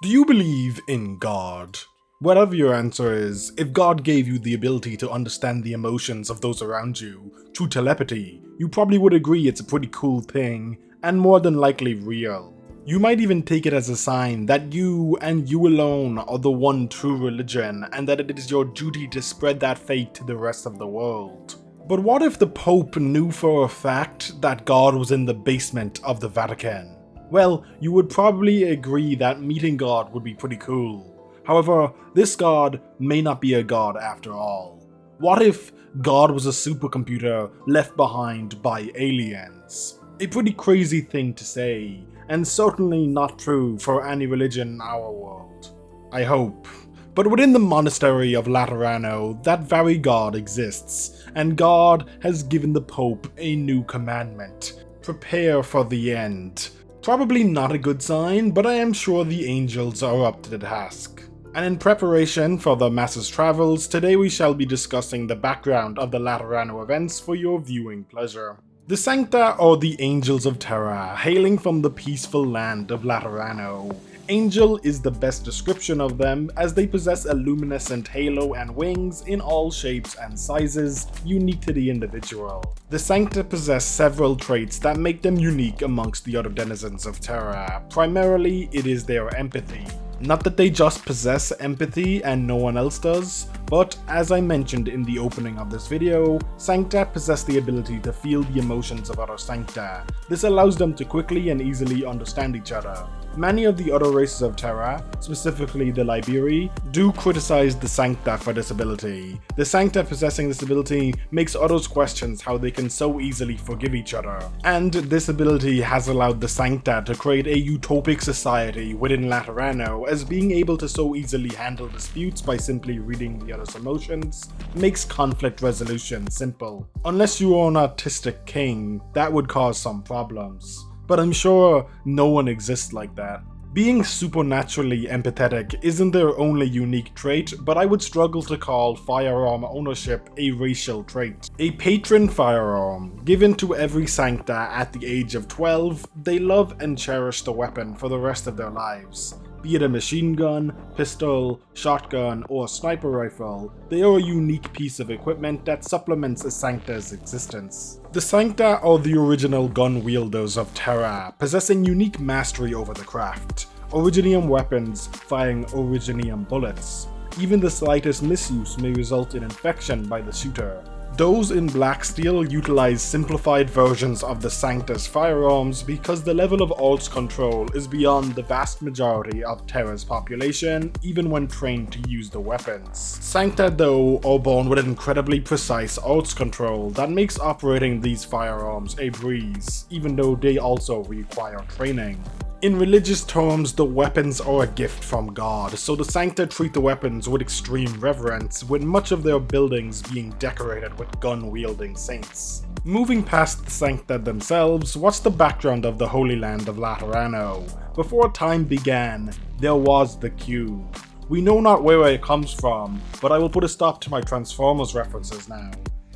Do you believe in God? Whatever your answer is, if God gave you the ability to understand the emotions of those around you through telepathy, you probably would agree it's a pretty cool thing, and more than likely real. You might even take it as a sign that you and you alone are the one true religion, and that it is your duty to spread that faith to the rest of the world. But what if the Pope knew for a fact that God was in the basement of the Vatican? Well, you would probably agree that meeting God would be pretty cool. However, this God may not be a God after all. What if God was a supercomputer left behind by aliens? A pretty crazy thing to say, and certainly not true for any religion in our world. I hope. But within the monastery of Laterano, that very God exists, and God has given the Pope a new commandment: prepare for the end. Probably not a good sign, but I am sure the angels are up to the task. And in preparation for the Master's travels, today we shall be discussing the background of the Laterano events for your viewing pleasure. The Sancta, or the Angels of Terra, hailing from the peaceful land of Laterano. Angel is the best description of them, as they possess a luminescent halo and wings in all shapes and sizes, unique to the individual. The Sancta possess several traits that make them unique amongst the other denizens of Terra. Primarily, it is their empathy. Not that they just possess empathy and no one else does, but as I mentioned in the opening of this video, Sancta possess the ability to feel the emotions of other Sancta. This allows them to quickly and easily understand each other. Many of the other races of Terra, specifically the Liberi, do criticize the Sancta for this ability. The Sancta possessing this ability makes others question how they can so easily forgive each other. And this ability has allowed the Sancta to create a utopic society within Laterano, as being able to so easily handle disputes by simply reading the other's emotions makes conflict resolution simple. Unless you are an autistic king, that would cause some problems. But I'm sure no one exists like that. Being supernaturally empathetic isn't their only unique trait, but I would struggle to call firearm ownership a racial trait. A patron firearm, given to every Sancta at the age of 12, they love and cherish the weapon for the rest of their lives. Be it a machine gun, pistol, shotgun, or sniper rifle, they are a unique piece of equipment that supplements a Sancta's existence. The Sancta are the original gun wielders of Terra, possessing unique mastery over the craft. Originium weapons firing originium bullets. Even the slightest misuse may result in infection by the shooter. Those in Black Steel utilize simplified versions of the Sancta's firearms because the level of alts control is beyond the vast majority of Terra's population, even when trained to use the weapons. Sancta, though, are born with incredibly precise alts control that makes operating these firearms a breeze, even though they also require training. In religious terms, the weapons are a gift from God, so the Sancta treat the weapons with extreme reverence, with much of their buildings being decorated with gun-wielding saints. Moving past the Sancta themselves, what's the background of the Holy Land of Laterano? Before time began, there was the Cube. We know not where it comes from, but I will put a stop to my Transformers references now.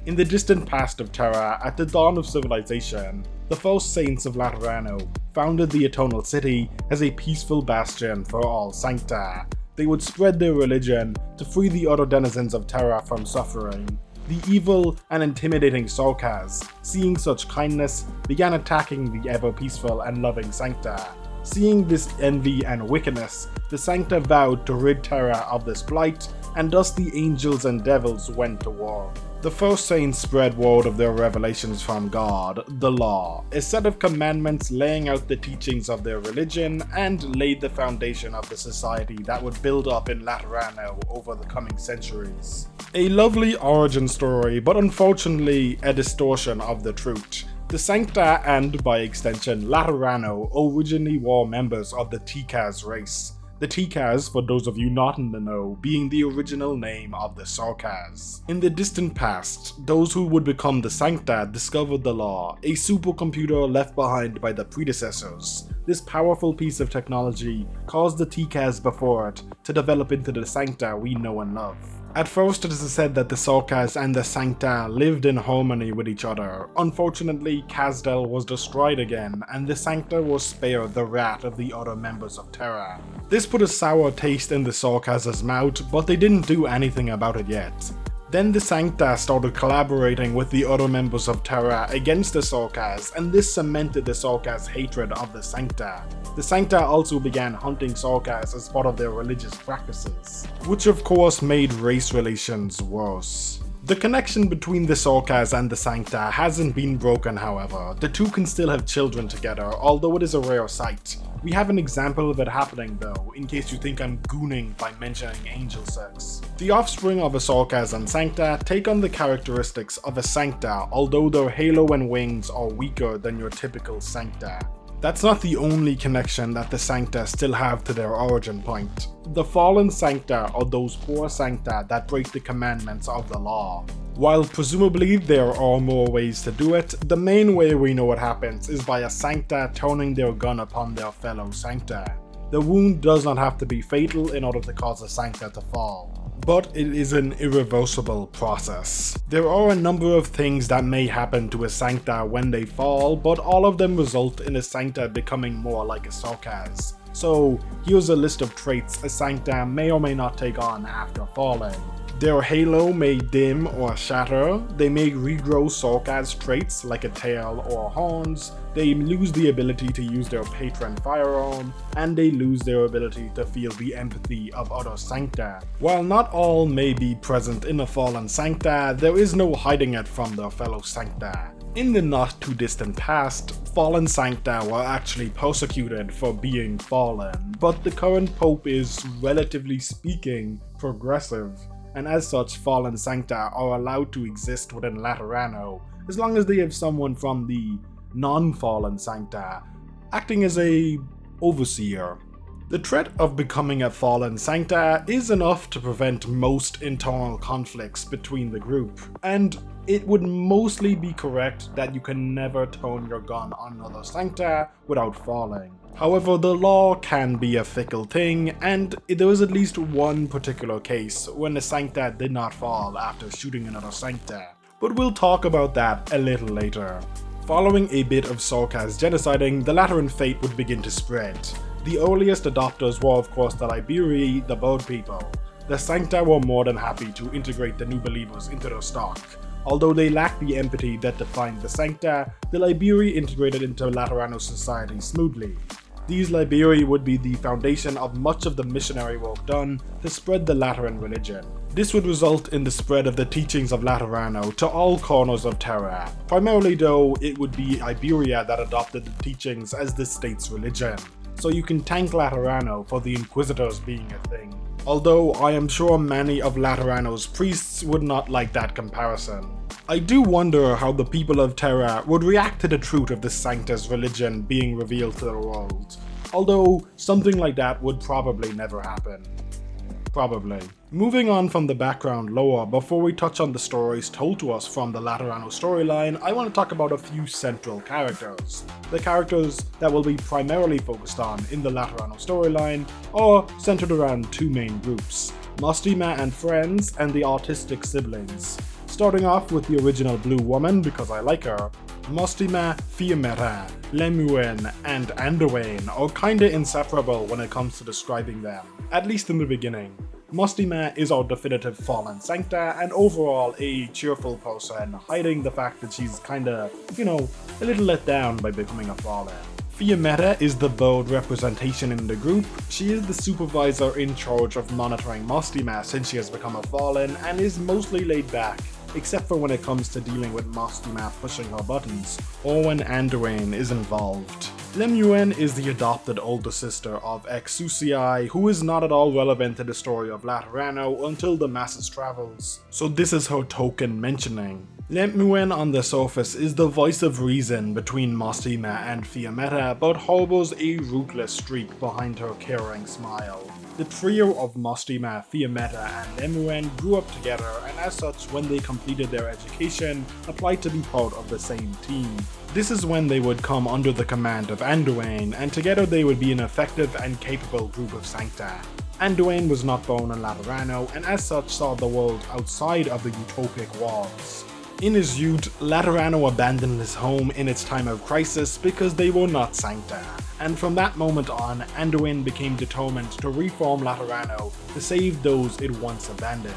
In the distant past of Terra, at the dawn of civilization, the first saints of Laterano founded the Eternal City as a peaceful bastion for all Sancta. They would spread their religion to free the other denizens of Terra from suffering. The evil and intimidating Sorkas, seeing such kindness, began attacking the ever-peaceful and loving Sancta. Seeing this envy and wickedness, the Sancta vowed to rid Terra of this blight, and thus the angels and devils went to war. The first saints spread word of their revelations from God, the Law, a set of commandments laying out the teachings of their religion, and laid the foundation of the society that would build up in Laterano over the coming centuries. A lovely origin story, but unfortunately a distortion of the truth. The Sancta, and by extension Laterano, originally were members of the Tikaz race. The Tikaz, for those of you not in the know, being the original name of the Sorkas. In the distant past, those who would become the Sancta discovered the Law, a supercomputer left behind by the predecessors. This powerful piece of technology caused the Tikaz before it to develop into the Sancta we know and love. At first it is said that the Sorkas and the Sancta lived in harmony with each other. Unfortunately, Kazdel was destroyed again, and the Sancta was spared the wrath of the other members of Terra. This put a sour taste in the Sorkas' mouth, but they didn't do anything about it yet. Then the Sancta started collaborating with the other members of Terra against the Sorkas, and this cemented the Sorkas' hatred of the Sancta. The Sancta also began hunting Sorkas as part of their religious practices, which of course made race relations worse. The connection between the Sorkas and the Sancta hasn't been broken, however. The two can still have children together, although it is a rare sight. We have an example of it happening though, in case you think I'm gooning by mentioning angel sex. The offspring of a Sorkas and Sancta take on the characteristics of a Sancta, although their halo and wings are weaker than your typical Sancta. That's not the only connection that the Sancta still have to their origin point. The fallen Sancta are those poor Sancta that break the commandments of the law. While presumably there are more ways to do it, the main way we know it happens is by a Sancta turning their gun upon their fellow Sancta. The wound does not have to be fatal in order to cause a Sancta to fall, but it is an irreversible process. There are a number of things that may happen to a Sancta when they fall, but all of them result in a Sancta becoming more like a Sorkas. So here's a list of traits a Sancta may or may not take on after falling. Their halo may dim or shatter, they may regrow Sorkas traits like a tail or horns, they lose the ability to use their patron firearm, and they lose their ability to feel the empathy of other Sancta. While not all may be present in a fallen Sancta, there is no hiding it from their fellow Sancta. In the not too distant past, fallen Sancta were actually persecuted for being fallen, but the current Pope is, relatively speaking, progressive, and as such fallen Sancta are allowed to exist within Laterano, as long as they have someone from the non-fallen Sancta acting as a overseer. The threat of becoming a fallen Sancta is enough to prevent most internal conflicts between the group, and it would mostly be correct that you can never turn your gun on another Sancta without falling. However, the law can be a fickle thing, and there is at least one particular case when a Sancta did not fall after shooting another Sancta, but we'll talk about that a little later. Following a bit of Sorkas genociding, the Lateran fate would begin to spread. The earliest adopters were of course the Liberii, the bird people. The Sancta were more than happy to integrate the new believers into their stock. Although they lacked the empathy that defined the Sancta, the Liberii integrated into Laterano society smoothly. These Liberii would be the foundation of much of the missionary work done to spread the Lateran religion. This would result in the spread of the teachings of Laterano to all corners of Terra. Primarily though, it would be Iberia that adopted the teachings as the state's religion. So you can thank Laterano for the Inquisitors being a thing. Although I am sure many of Laterano's priests would not like that comparison. I do wonder how the people of Terra would react to the truth of the Sancta's religion being revealed to the world. Although something like that would probably never happen. Probably. Moving on from the background lore, before we touch on the stories told to us from the Laterano storyline, I want to talk about a few central characters. The characters that will be primarily focused on in the Laterano storyline are centered around two main groups, Mostima and friends, and the autistic siblings. Starting off with the original Blue Woman, because I like her, Mostima, Fiametta, Lemuel, and Anduin are kinda inseparable when it comes to describing them, at least in the beginning. Mostima is our definitive fallen Sancta, and overall a cheerful person, hiding the fact that she's kinda, a little let down by becoming a fallen. Fiametta is the bold representation in the group. She is the supervisor in charge of monitoring Mostima since she has become a fallen, and is mostly laid back, except for when it comes to dealing with Mostima pushing her buttons, or when Anduin is involved. Lemuel is the adopted older sister of Exucii, who is not at all relevant to the story of Laterano until the Masses travels, so this is her token mentioning. Lemuel on the surface is the voice of reason between Mostima and Fiametta, but harbors a ruthless streak behind her caring smile. The trio of Mostima, Fiametta, and Lemuel grew up together, and as such, when they completed their education, applied to be part of the same team. This is when they would come under the command of Anduin, and together they would be an effective and capable group of Sancta. Anduin was not born in Laterano and as such saw the world outside of the utopic walls. In his youth, Laterano abandoned his home in its time of crisis because they were not Sancta, and from that moment on, Anduin became determined to reform Laterano to save those it once abandoned.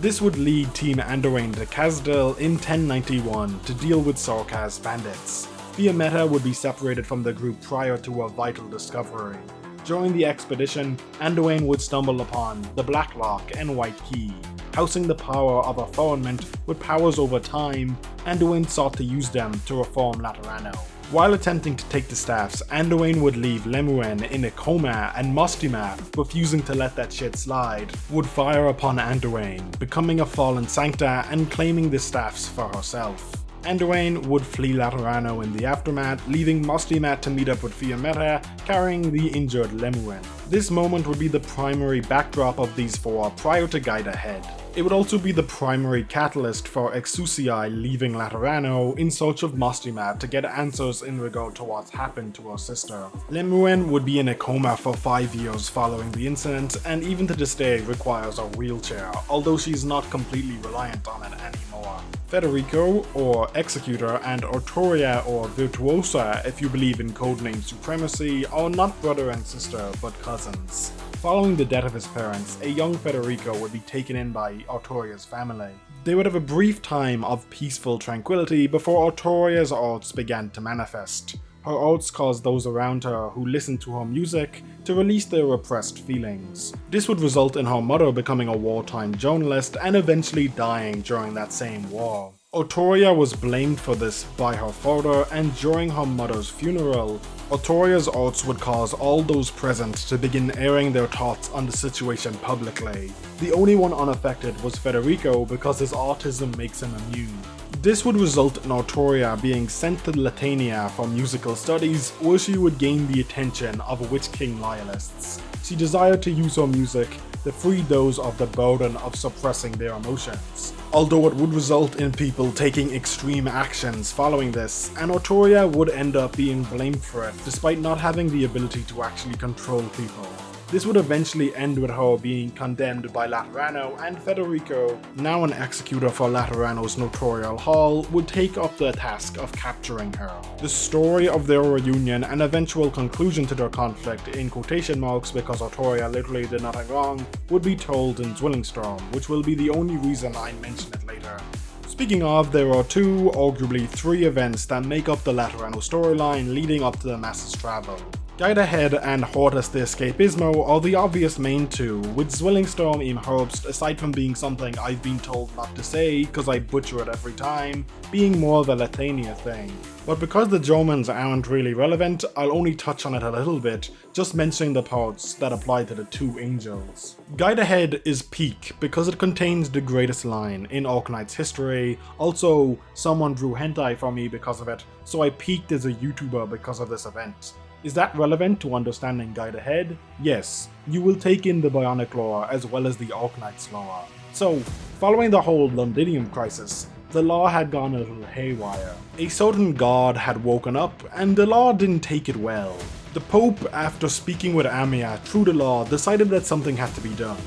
This would lead Team Anduin to Kazdil in 1091 to deal with Sorka's bandits. Fiammetta would be separated from the group prior to a vital discovery. During the expedition, Anduin would stumble upon the Black Lock and White Key. Housing the power of affirmment with powers over time, Anduin sought to use them to reform Laterano. While attempting to take the staffs, Anduin would leave Lemuel in a coma and Mostima, refusing to let that shit slide, would fire upon Anduin, becoming a fallen Sancta and claiming the staffs for herself. Anduin would flee Laterano in the aftermath, leaving Mostima to meet up with Fiammetta, carrying the injured Lemuel. This moment would be the primary backdrop of these four prior to Guide Ahead. It would also be the primary catalyst for Exusii leaving Laterano in search of Mostima to get answers in regard to what's happened to her sister. Lemuel would be in a coma for 5 years following the incident and even to this day requires a wheelchair, although she's not completely reliant on it anymore. Federico, or Executor, and Artoria, or Virtuosa if you believe in codename Supremacy, are not brother and sister but cousins. Following the death of his parents, a young Federico would be taken in by Artoria's family. They would have a brief time of peaceful tranquility before Artoria's arts began to manifest. Her arts caused those around her who listened to her music to release their repressed feelings. This would result in her mother becoming a wartime journalist and eventually dying during that same war. Artoria was blamed for this by her father, and during her mother's funeral, Artoria's arts would cause all those present to begin airing their thoughts on the situation publicly. The only one unaffected was Federico because his autism makes him immune. This would result in Artoria being sent to Latania for musical studies, where she would gain the attention of Witch King loyalists. She desired to use her music to free those of the burden of suppressing their emotions. Although it would result in people taking extreme actions following this, and Artoria would end up being blamed for it despite not having the ability to actually control people. This would eventually end with her being condemned by Laterano, and Federico, now an executor for Laterano's notorial hall, would take up the task of capturing her. The story of their reunion and eventual conclusion to their conflict, in quotation marks because Artoria literally did nothing wrong, would be told in Zwillingstorm, which will be the only reason I mention it later. Speaking of, there are two, arguably three events that make up the Laterano storyline leading up to the Mass's travel. Guide Ahead and Hortus De Escapismo are the obvious main two, with Zwillingstorm im Herbst, aside from being something I've been told not to say cause I butcher it every time, being more of a Latania thing. But because the Germans aren't really relevant, I'll only touch on it a little bit, just mentioning the parts that apply to the two angels. Guide Ahead is peak because it contains the greatest line in Arknights history. Also, someone drew hentai for me because of it, so I peaked as a YouTuber because of this event. Is that relevant to understanding Guide Ahead? Yes, you will take in the Bionic lore as well as the Arknights lore. So, following the whole Londinium crisis, the law had gone a little haywire. A certain god had woken up, and the law didn't take it well. The Pope, after speaking with Amia through the law, decided that something had to be done.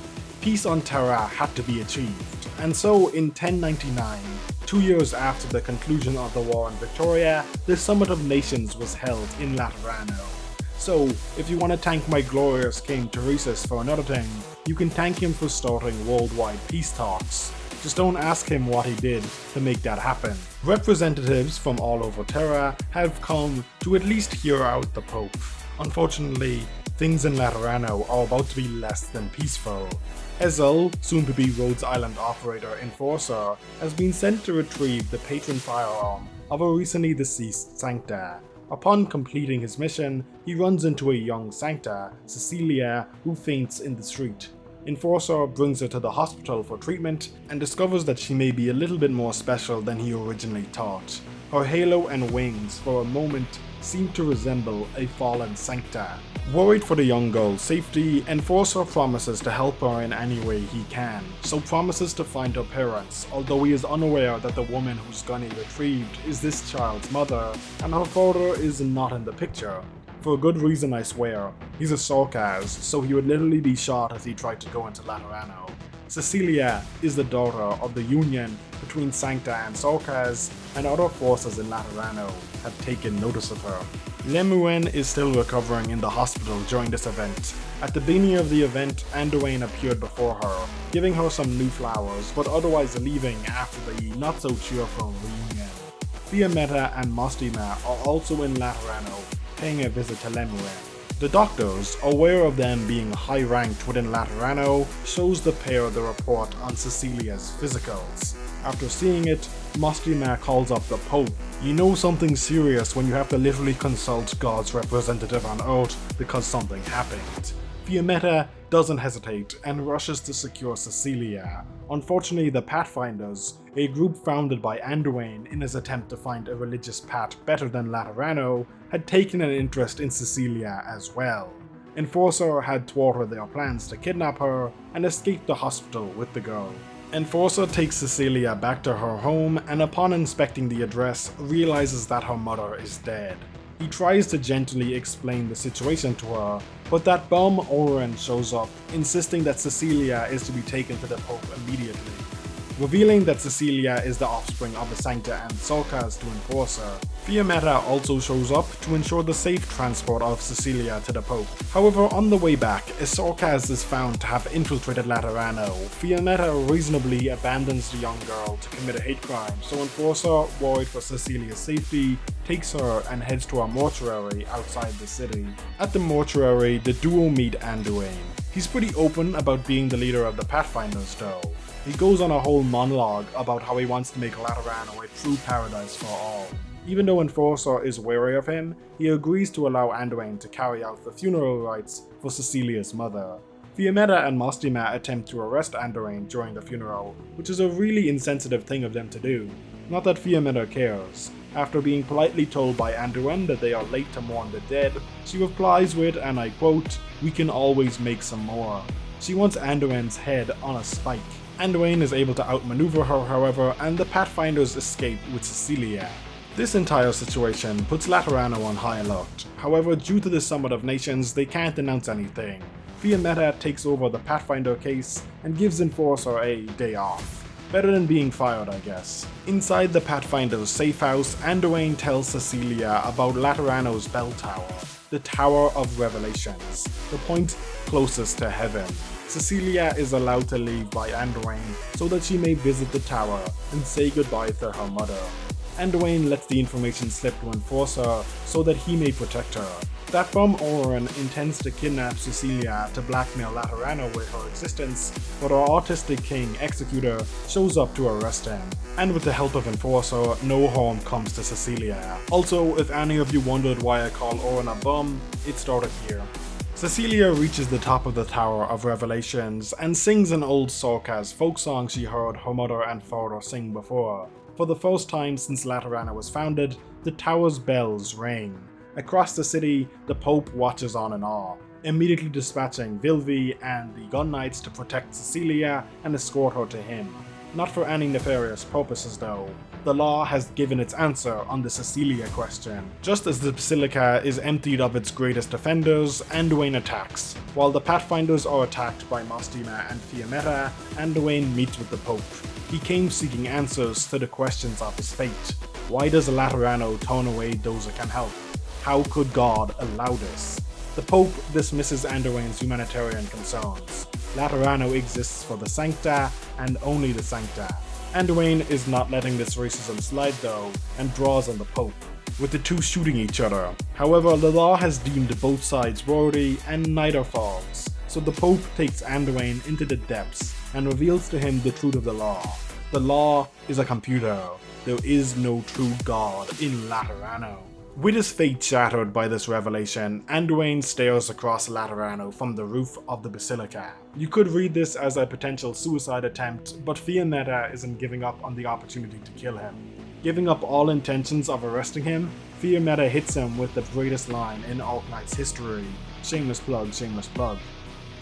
Peace on Terra had to be achieved, and so in 1099, 2 years after the conclusion of the war in Victoria, the Summit of Nations was held in Laterano. So, if you want to thank my glorious King Teresus for another thing, you can thank him for starting worldwide peace talks. Just don't ask him what he did to make that happen. Representatives from all over Terra have come to at least hear out the Pope. Unfortunately, things in Laterano are about to be less than peaceful. Ezel, soon to be Rhodes Island operator Enforcer, has been sent to retrieve the patron firearm of a recently deceased Sancta. Upon completing his mission, he runs into a young Sancta, Cecilia, who faints in the street. Enforcer brings her to the hospital for treatment and discovers that she may be a little bit more special than he originally thought. Her halo and wings, for a moment, seem to resemble a fallen Sancta. Worried for the young girl's safety, Enforcer promises to help her in any way he can, so promises to find her parents, although he is unaware that the woman whose gun he retrieved is this child's mother, and her father is not in the picture. For a good reason, I swear. He's a Sorkaz, so he would literally be shot if he tried to go into Laterano. Cecilia is the daughter of the union between Sancta and Sorkaz, and other forces in Laterano have taken notice of her. Lemuel is still recovering in the hospital during this event. At the beginning of the event, Anduin appeared before her, giving her some new flowers, but otherwise leaving after the not-so-cheerful reunion. Fiammetta and Mostima are also in Laterano, paying a visit to Lemuel. The doctors, aware of them being high-ranked within Laterano, shows the pair the report on Cecilia's physicals. After seeing it, Mostima calls up the Pope. You know something's serious when you have to literally consult God's representative on Earth because something happened. Fiammetta doesn't hesitate and rushes to secure Cecilia. Unfortunately, the Pathfinders, a group founded by Anduin in his attempt to find a religious path better than Laterano, had taken an interest in Cecilia as well. Enforcer had thwarted their plans to kidnap her and escape the hospital with the girl. Enforcer takes Cecilia back to her home and upon inspecting the address, realizes that her mother is dead. He tries to gently explain the situation to her, but that bum Oren shows up, insisting that Cecilia is to be taken to the Pope immediately. Revealing that Cecilia is the offspring of the Sancta and Sorkaz to Enforcer, Fiammetta also shows up to ensure the safe transport of Cecilia to the Pope. However, on the way back, a Sorkaz is found to have infiltrated Laterano. Fiammetta reasonably abandons the young girl to commit a hate crime, so Enforcer, worried for Cecilia's safety, takes her and heads to a mortuary outside the city. At the mortuary, the duo meet Anduin. He's pretty open about being the leader of the Pathfinders though. He goes on a whole monologue about how he wants to make Laterano a true paradise for all. Even though Enforcer is wary of him, he agrees to allow Anduin to carry out the funeral rites for Cecilia's mother. Fiammetta and Mostima attempt to arrest Anduin during the funeral, which is a really insensitive thing of them to do. Not that Fiammetta cares. After being politely told by Anduin that they are late to mourn the dead, she replies with, and I quote, "We can always make some more." She wants Anduin's head on a spike. Anduin is able to outmaneuver her, however, and the Pathfinders escape with Cecilia. This entire situation puts Laterano on high alert. However, due to the Summit of Nations, they can't announce anything. Fiammetta takes over the Pathfinder case and gives Enforcer a day off. Better than being fired, I guess. Inside the Pathfinder's safe house, Anduin tells Cecilia about Laterano's bell tower, the Tower of Revelations, the point closest to heaven. Cecilia is allowed to leave by Anduin so that she may visit the tower and say goodbye to her mother. Anduin lets the information slip to Enforcer so that he may protect her. That bum Oren intends to kidnap Cecilia to blackmail Laterano with her existence, but our autistic king, Executor, shows up to arrest him. And with the help of Enforcer, no harm comes to Cecilia. Also, if any of you wondered why I call Oren a bum, it started here. Cecilia reaches the top of the Tower of Revelations and sings an old Sorkaz folk song she heard her mother and father sing before. For the first time since Laterano was founded, the tower's bells ring. Across the city, the Pope watches on in awe, immediately dispatching Vilvi and the Arknights to protect Cecilia and escort her to him. Not for any nefarious purposes though. The law has given its answer on the Cecilia question. Just as the Basilica is emptied of its greatest defenders, Anduin attacks. While the Pathfinders are attacked by Mostima and Fiammetta, Anduin meets with the Pope. He came seeking answers to the questions of his fate. Why does Laterano turn away those that can help? How could God allow this? The Pope dismisses Anduin's humanitarian concerns. Laterano exists for the Sancta and only the Sancta. Anduin is not letting this racism slide though, and draws on the Pope, with the two shooting each other. However, the law has deemed both sides worthy and neither falls, so the Pope takes Anduin into the depths and reveals to him the truth of the law. The law is a computer. There is no true God in Laterano. With his fate shattered by this revelation, Anduin stares across Laterano from the roof of the Basilica. You could read this as a potential suicide attempt, but Fiammetta isn't giving up on the opportunity to kill him. Giving up all intentions of arresting him, Fiammetta hits him with the greatest line in Arknights history. Shameless plug, shameless plug.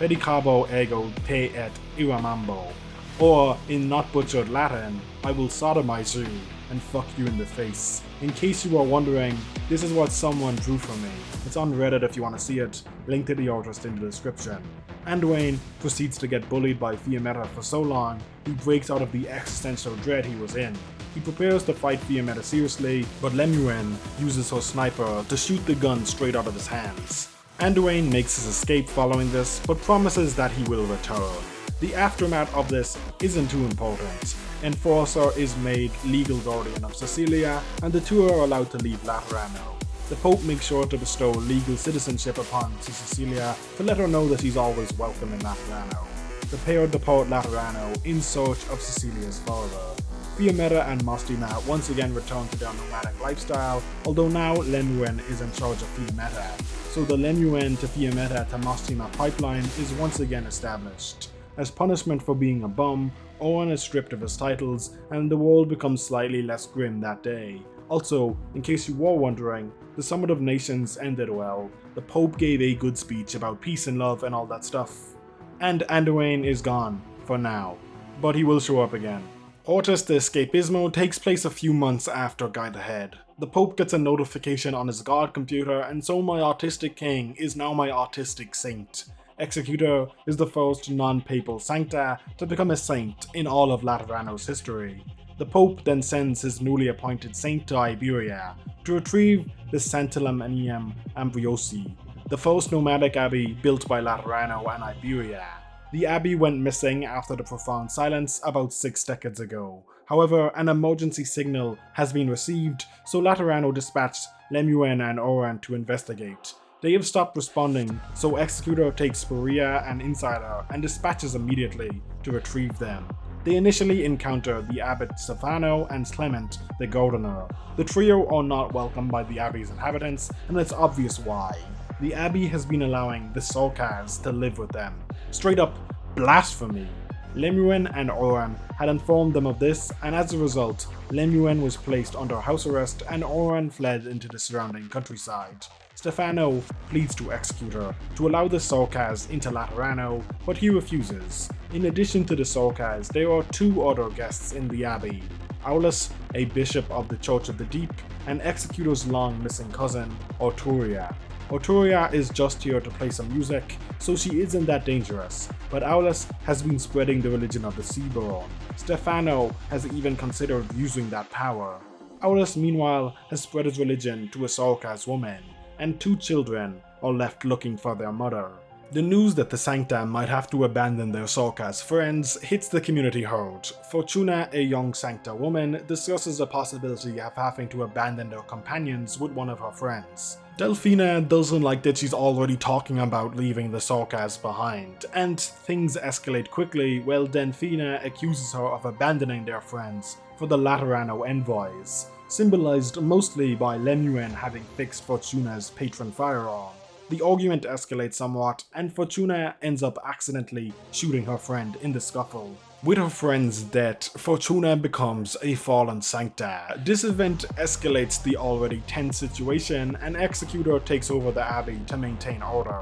Pedicabo ego te et iramambo. Or, in not butchered Latin, I will sodomize you and fuck you in the face. In case you are wondering, this is what someone drew for me. It's on Reddit if you want to see it, link to the artist in the description. Anduin proceeds to get bullied by Fiammetta for so long, he breaks out of the existential dread he was in. He prepares to fight Fiammetta seriously, but Lemuel uses her sniper to shoot the gun straight out of his hands. Anduin makes his escape following this, but promises that he will return. The aftermath of this isn't too important. Enforcer is made legal guardian of Sicilia, and the two are allowed to leave Laterano. The Pope makes sure to bestow legal citizenship upon Cecilia to let her know that she's always welcome in Laterano. The pair depart Laterano in search of Cecilia's father. Fiammetta and Mostima once again return to their nomadic lifestyle, although now Lemuel is in charge of Fiammetta, so the Lemuel to Fiammetta to Mostima pipeline is once again established. As punishment for being a bum, Owen is stripped of his titles, and the world becomes slightly less grim that day. Also, in case you were wondering, the Summit of Nations ended well. The Pope gave a good speech about peace and love and all that stuff. And Anduin is gone, for now, but he will show up again. Hortus De Escapismo takes place a few months after Guide Ahead. The Pope gets a notification on his god computer, and so my autistic king is now my autistic saint. Executor is the first non-papal sancta to become a saint in all of Laterano's history. The Pope then sends his newly appointed saint to Iberia to retrieve the Santilum Anium Ambriosi, the first nomadic abbey built by Laterano and Iberia. The abbey went missing after the profound silence about 6 decades ago. However, an emergency signal has been received, so Laterano dispatched Lemuel and Oran to investigate. They have stopped responding, so Executor takes Speria and Insider and dispatches immediately to retrieve them. They initially encounter the abbot Stefano and Clement, the gardener. The trio are not welcomed by the abbey's inhabitants, and it's obvious why. The abbey has been allowing the Sorcas to live with them. Straight up blasphemy. Lemuel and Oran had informed them of this, and as a result, Lemuel was placed under house arrest and Oran fled into the surrounding countryside. Stefano pleads to Executor to allow the Sorcas into Laterano, but he refuses. In addition to the Sorcas, there are 2 other guests in the abbey. Aulus, a bishop of the Church of the Deep, and Executor's long missing cousin, Arturia. Arturia is just here to play some music, so she isn't that dangerous, but Aulus has been spreading the religion of the Seaborn. Stefano has even considered using that power. Aulus, meanwhile, has spread his religion to a Sorcas woman, and 2 children are left looking for their mother. The news that the Sancta might have to abandon their Sorcas friends hits the community hard. Fortuna, a young Sancta woman, discusses the possibility of having to abandon their companions with one of her friends. Delphina doesn't like that she's already talking about leaving the Sorcas behind, and things escalate quickly when Delphina accuses her of abandoning their friends for the Laterano envoys, symbolized mostly by Lemuel having fixed Fortuna's patron firearm. The argument escalates somewhat, and Fortuna ends up accidentally shooting her friend in the scuffle. With her friend's death, Fortuna becomes a fallen Sancta. This event escalates the already tense situation, and Executor takes over the abbey to maintain order.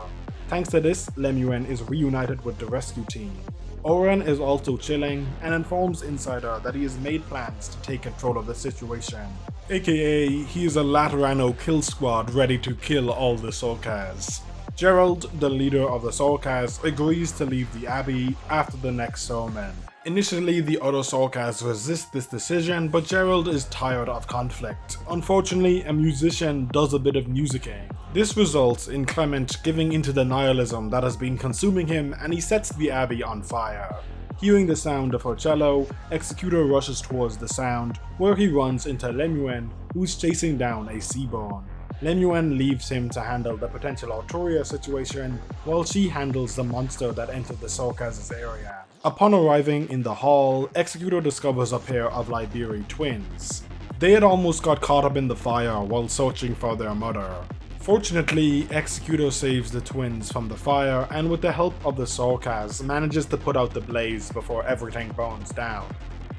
Thanks to this, Lemuel is reunited with the rescue team. Oren is also chilling and informs Insider that he has made plans to take control of the situation. AKA, he is a Laterano kill squad ready to kill all the Sorcas. Gerald, the leader of the Sorcas, agrees to leave the abbey after the next sermon. Initially, the other Sorcas resist this decision, but Gerald is tired of conflict. Unfortunately, a musician does a bit of musicking. This results in Clement giving into the nihilism that has been consuming him, and he sets the abbey on fire. Hearing the sound of her cello, Executor rushes towards the sound, where he runs into Lemuel, who is chasing down a Seaborn. Lemuel leaves him to handle the potential Arturia situation, while she handles the monster that entered the Sorcas' area. Upon arriving in the hall, Executor discovers a pair of Liberi twins. They had almost got caught up in the fire while searching for their mother. Fortunately, Executor saves the twins from the fire, and with the help of the Sorcas, manages to put out the blaze before everything burns down.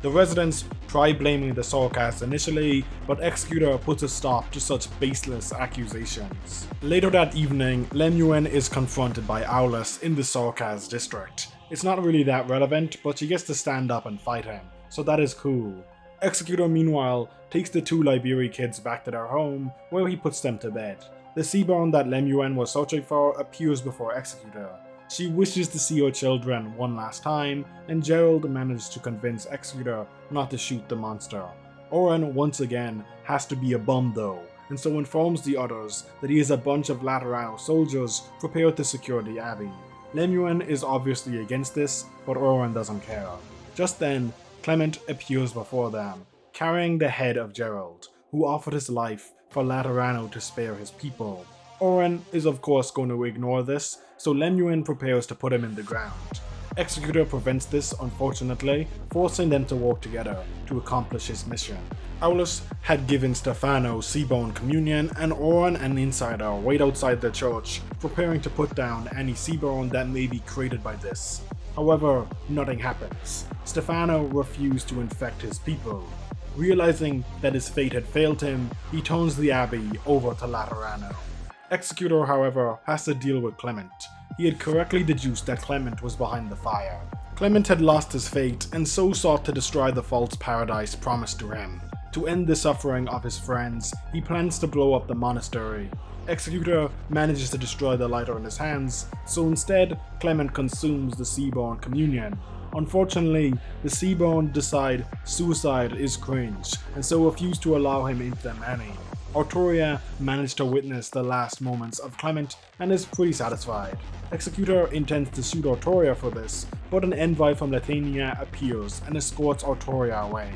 The residents try blaming the Sorcas initially, but Executor puts a stop to such baseless accusations. Later that evening, Lemuel is confronted by Aulus in the Sorcas district. It's not really that relevant, but she gets to stand up and fight him, so that is cool. Executor, meanwhile, takes the two Liberi kids back to their home, where he puts them to bed. The Seaborn that Lemuel was searching for appears before Executor. She wishes to see her children one last time, and Gerald manages to convince Executor not to shoot the monster. Oren, once again, has to be a bum though, and so informs the others that he has a bunch of Laterano soldiers prepared to secure the Abbey. Lemuel is obviously against this, but Oren doesn't care. Just then, Clement appears before them, carrying the head of Gerald, who offered his life for Laterano to spare his people. Oren is of course going to ignore this, so Lemuel prepares to put him in the ground. Executor prevents this, unfortunately, forcing them to work together to accomplish his mission. Aulus had given Stefano Seaborn communion, and Oren and Insider wait outside the church, preparing to put down any Seaborn that may be created by this. However, nothing happens. Stefano refused to infect his people. Realizing that his fate had failed him, he turns the Abbey over to Laterano. Executor, however, has to deal with Clement. He had correctly deduced that Clement was behind the fire. Clement had lost his fate and so sought to destroy the false paradise promised to him. To end the suffering of his friends, he plans to blow up the monastery. Executor manages to destroy the lighter in his hands, so instead, Clement consumes the Seaborn communion. Unfortunately, the Seaborn decide suicide is cringe, and so refuse to allow him into the Manny. Arturia managed to witness the last moments of Clement and is pretty satisfied. Executor intends to shoot Arturia for this, but an envoy from Latania appears and escorts Arturia away.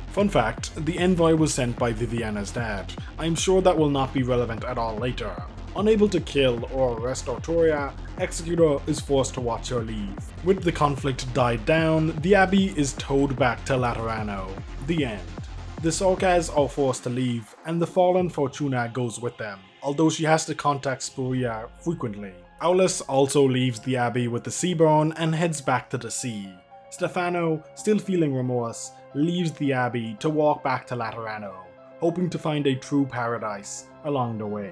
Fun fact, the envoy was sent by Viviana's dad. I'm sure that will not be relevant at all later. Unable to kill or arrest Arturia, Executor is forced to watch her leave. With the conflict died down, the Abbey is towed back to Laterano. The end. The Sorkas are forced to leave, and the fallen Fortuna goes with them, although she has to contact Spuria frequently. Aulus also leaves the Abbey with the Seaborn and heads back to the sea. Stefano, still feeling remorse, leaves the Abbey to walk back to Laterano, hoping to find a true paradise along the way.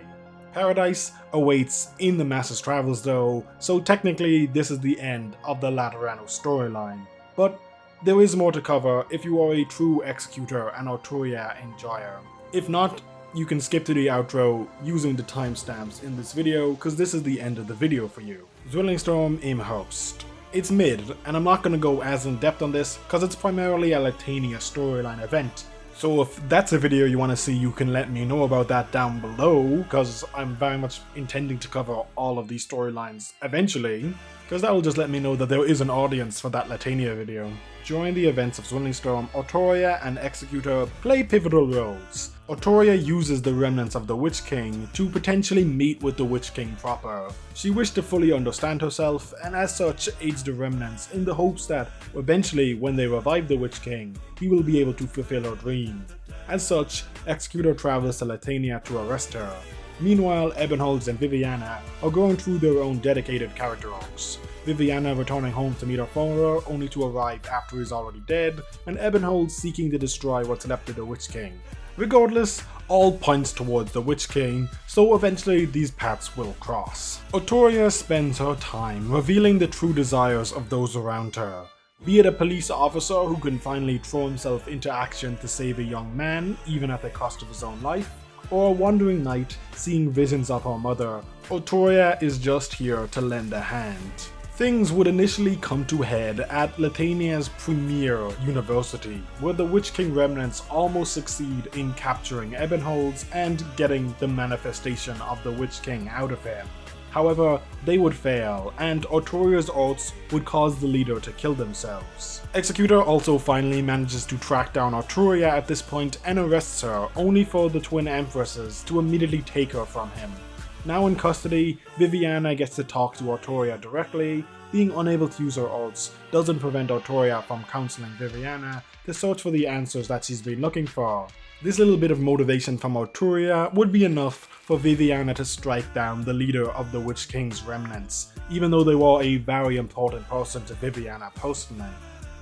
Paradise awaits in the Master's Travels though, so technically this is the end of the Laterano storyline, but there is more to cover if you are a true Executor and Arturia enjoyer. If not, you can skip to the outro using the timestamps in this video, cause this is the end of the video for you. Zwillingstrom im Herbst. It's mid, and I'm not gonna go as in depth on this, cause it's primarily a Latania storyline event. So if that's a video you want to see, you can let me know about that down below, because I'm very much intending to cover all of these storylines eventually, because that will just let me know that there is an audience for that Latania video. During the events of Zwillingstrom, Arturia and Executor play pivotal roles. Arturia uses the remnants of the Witch King to potentially meet with the Witch King proper. She wished to fully understand herself, and as such aids the remnants in the hopes that eventually when they revive the Witch King, he will be able to fulfill her dream. As such, Executor travels to Latania to arrest her. Meanwhile, Ebenholz and Viviana are going through their own dedicated character arcs. Viviana returning home to meet her father only to arrive after he's already dead, and Ebenholz seeking to destroy what's left of the Witch King. Regardless, all points towards the Witch King, so eventually these paths will cross. Arturia spends her time revealing the true desires of those around her. Be it a police officer who can finally throw himself into action to save a young man, even at the cost of his own life, or a wandering knight seeing visions of her mother, Arturia is just here to lend a hand. Things would initially come to head at Latania's premier university, where the Witch King remnants almost succeed in capturing Ebenholz and getting the manifestation of the Witch King out of him. However, they would fail, and Arturia's arts would cause the leader to kill themselves. Executor also finally manages to track down Arturia at this point and arrests her, only for the twin empresses to immediately take her from him. Now in custody, Viviana gets to talk to Arturia directly. Being unable to use her arts doesn't prevent Arturia from counseling Viviana to search for the answers that she's been looking for. This little bit of motivation from Arturia would be enough for Viviana to strike down the leader of the Witch King's remnants, even though they were a very important person to Viviana personally.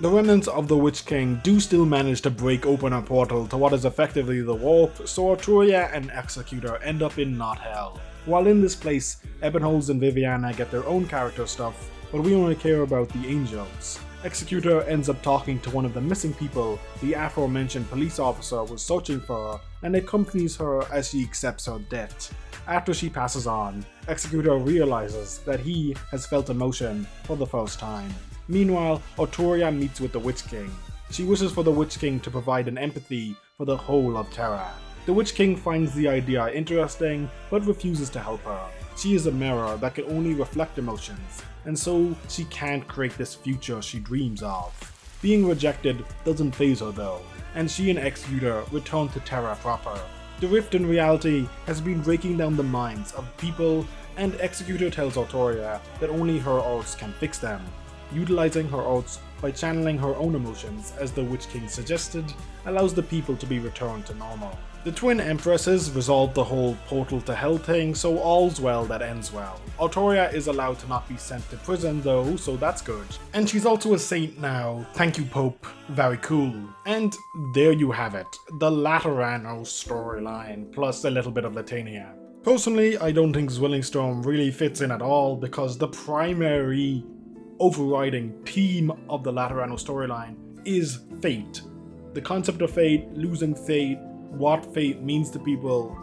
The remnants of the Witch King do still manage to break open a portal to what is effectively the warp, so Arturia and Executor end up in Not Hell. While in this place, Ebenholz and Viviana get their own character stuff, but we only care about the angels. Executor ends up talking to one of the missing people the aforementioned police officer was searching for and accompanies her as she accepts her debt. After she passes on, Executor realizes that he has felt emotion for the first time. Meanwhile, Arturia meets with the Witch King. She wishes for the Witch King to provide an empathy for the whole of Terra. The Witch King finds the idea interesting but refuses to help her. She is a mirror that can only reflect emotions, and so she can't create this future she dreams of. Being rejected doesn't faze her though, and she and Executor return to Terra proper. The rift in reality has been breaking down the minds of people, and Executor tells Arturia that only her arts can fix them. Utilizing her arts by channeling her own emotions, as the Witch King suggested, allows the people to be returned to normal. The twin empresses resolved the whole portal to hell thing, so all's well that ends well. Arturia is allowed to not be sent to prison though, so that's good. And she's also a saint now. Thank you, Pope. Very cool. And there you have it, the Laterano storyline, plus a little bit of Latania. Personally, I don't think Zwillingstorm really fits in at all, because the primary overriding theme of the Laterano storyline is fate. The concept of fate, losing fate, what fate means to people,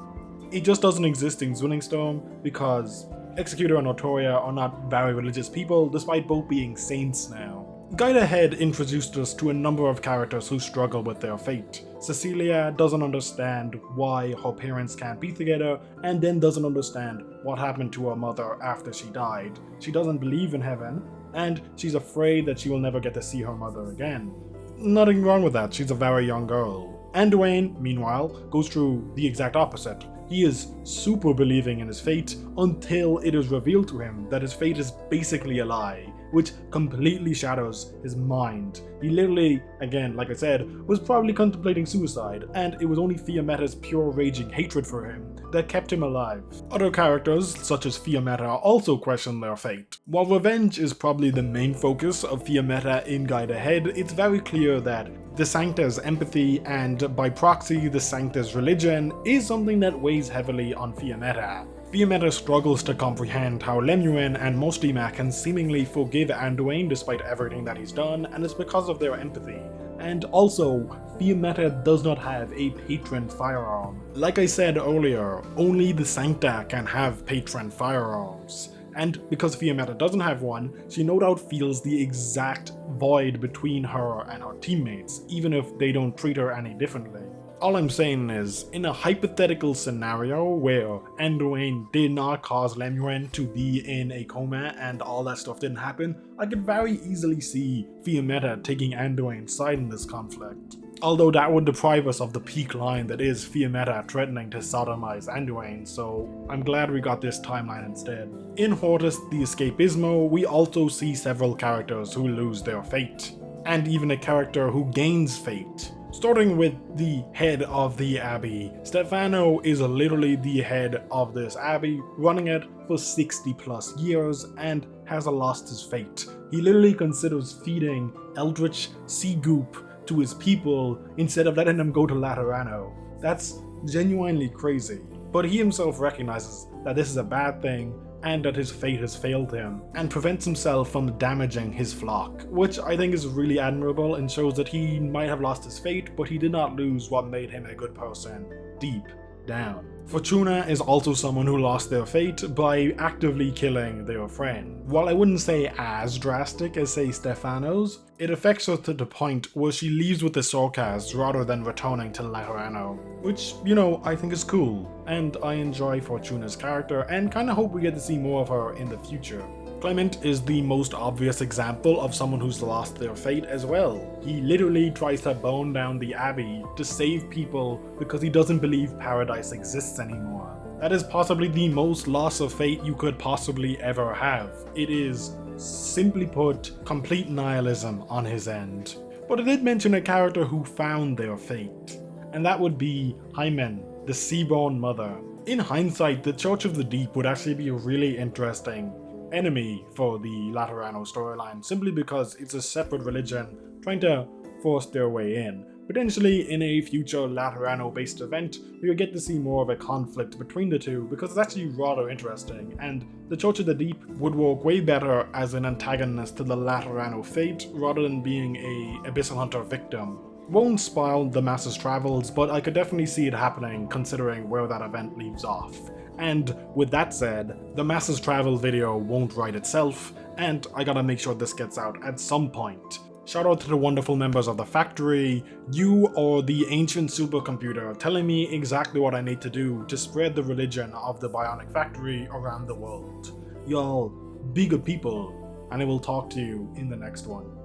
it just doesn't exist in Zwillingstorm because Executor and Arturia are not very religious people, despite both being saints now. Guide Ahead introduced us to a number of characters who struggle with their fate. Cecilia doesn't understand why her parents can't be together, and then doesn't understand what happened to her mother after she died. She doesn't believe in heaven, and she's afraid that she will never get to see her mother again. Nothing wrong with that, she's a very young girl. Anduin, meanwhile, goes through the exact opposite. He is super believing in his fate until it is revealed to him that his fate is basically a lie, which completely shatters his mind. He literally, again, like I said, was probably contemplating suicide, and it was only Fiametta's pure raging hatred for him that kept him alive. Other characters, such as Fiametta, also question their fate. While revenge is probably the main focus of Fiametta in Guide Ahead, it's very clear that the Sancta's empathy, and by proxy the Sancta's religion, is something that weighs heavily on Fiametta. Fiametta struggles to comprehend how Lemuel and Mostima can seemingly forgive Anduin despite everything that he's done, and it's because of their empathy. And also, Fiametta does not have a patron firearm. Like I said earlier, only the Sancta can have patron firearms. And because Fiametta doesn't have one, she no doubt feels the exact void between her and her teammates, even if they don't treat her any differently. All I'm saying is, in a hypothetical scenario where Anduin did not cause Lemuel to be in a coma and all that stuff didn't happen, I could very easily see Fiametta taking Anduin's side in this conflict. Although that would deprive us of the peak line that is Fiametta threatening to sodomize Anduin, so I'm glad we got this timeline instead. In Hortus De Escapismo, we also see several characters who lose their fate, and even a character who gains fate. Starting with the head of the Abbey, Stefano is literally the head of this Abbey, running it for 60 plus years and has lost his fate. He literally considers feeding eldritch sea goop to his people instead of letting them go to Laterano. That's genuinely crazy. But he himself recognizes that this is a bad thing and that his fate has failed him, and prevents himself from damaging his flock, which I think is really admirable and shows that he might have lost his fate, but he did not lose what made him a good person deep down. Fortuna is also someone who lost their fate by actively killing their friend. While I wouldn't say as drastic as say Stefano's, it affects her to the point where she leaves with the Sorcast rather than returning to Laterano, which, you know, I think is cool, and I enjoy Fortuna's character and kinda hope we get to see more of her in the future. Clement is the most obvious example of someone who's lost their fate as well. He literally tries to burn down the Abbey to save people because he doesn't believe paradise exists anymore. That is possibly the most loss of fate you could possibly ever have. It is, simply put, complete nihilism on his end. But I did mention a character who found their fate, and that would be Hymen, the Seaborn Mother. In hindsight, the Church of the Deep would actually be a really interesting enemy for the Laterano storyline, simply because it's a separate religion trying to force their way in. Potentially in a future Laterano based event, we would get to see more of a conflict between the two because it's actually rather interesting, and the Church of the Deep would work way better as an antagonist to the Laterano fate rather than being a Abyssal Hunter victim. Won't spoil the masses travels, but I could definitely see it happening considering where that event leaves off. And with that said, the masses travel video won't write itself, and I gotta make sure this gets out at some point. Shout out to the wonderful members of the factory. You are the ancient supercomputer telling me exactly what I need to do to spread the religion of the Bionic Factory around the world. Y'all, be good people, and I will talk to you in the next one.